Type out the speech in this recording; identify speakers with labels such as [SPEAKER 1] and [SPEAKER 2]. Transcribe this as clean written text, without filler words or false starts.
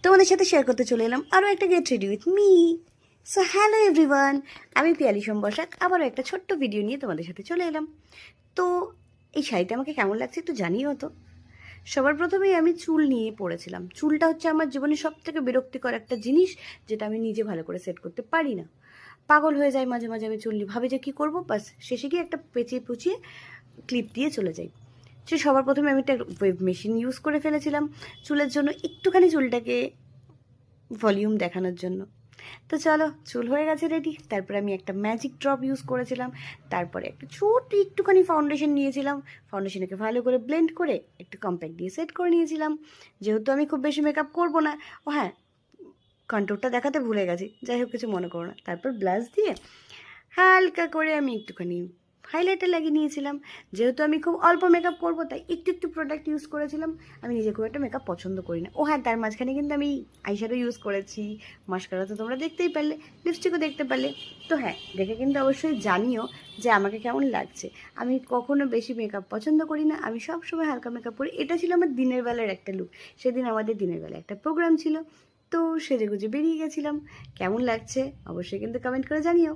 [SPEAKER 1] তোমাদের সাথে শেয়ার করতে চলে এলাম আরও একটা get ready with me. So hello everyone, আমি পিয়ালি সোম বসাক আবারও একটা ছোট্ট ভিডিও নিয়ে তোমাদের সাথে চলে এলাম। তো এই শাড়িটা আমাকে কেমন লাগছে একটু জানিও তো। সবার প্রথমেই আমি চুল নিয়ে পড়েছিলাম। চুলটা হচ্ছে আমার জীবনের সবথেকে বিরক্তিকর একটা জিনিস, যেটা আমি নিজে ভালো করে সেট করতে পারি না। পাগল হয়ে যায় মাঝে মাঝে, আমি চুল নিয়ে ভাবি যে কী করবো, বাস শেষে গিয়ে একটা পেঁচিয়ে পুচিয়ে ক্লিপ দিয়ে চলে যাই। সে সবার প্রথমে আমি একটা ওয়েভ মেশিন ইউজ করে ফেলেছিলাম চুলের জন্য, একটুখানি চুলটাকে ভলিউম দেখানোর জন্য। তো চলো, চুল হয়ে গেছে রেডি। তারপরে আমি একটা ম্যাজিক ড্রপ ইউজ করেছিলাম। তারপরে একটা ছোট একটুখানি ফাউন্ডেশন নিয়েছিলাম। ফাউন্ডেশনকে ভালো করে ব্লেন্ড করে একটু কম্প্যাক্ট দিয়ে সেট করে নিয়েছিলাম, যেহেতু আমি খুব বেশি মেকআপ করবো না। ও হ্যাঁ, কন্ট্রোলটা দেখাতে ভুলে গেছি, যাই হোক কিছু মনে করো না। তারপর ব্লাশ দিয়ে হালকা করে আমি একটুখানি হাইলাইটার লাগিয়ে নিয়েছিলাম। যেহেতু আমি খুব অল্প মেকআপ করবো, তাই একটু একটু প্রোডাক্ট ইউজ করেছিলাম। আমি নিজে খুব একটা মেকআপ পছন্দ করি না। ও হ্যাঁ, তার মাঝখানে কিন্তু আমি আইশ্যাডো ইউজ করেছি, মাস্কারা তো তোমরা দেখতেই পারলে, লিপস্টিকও দেখতে পারলে। তো হ্যাঁ, দেখে কিন্তু অবশ্যই জানিও যে আমাকে কেমন লাগছে। আমি কখনো বেশি মেকআপ পছন্দ করি না, আমি সবসময় হালকা মেকআপ করি। এটা ছিল আমার দিনের বেলার একটা লুক। সেদিন আমাদের দিনের বেলা একটা প্রোগ্রাম ছিল, তো সেজেগুজে বেরিয়ে গেছিলাম। কেমন লাগছে অবশ্যই কিন্তু কমেন্ট করে জানিও।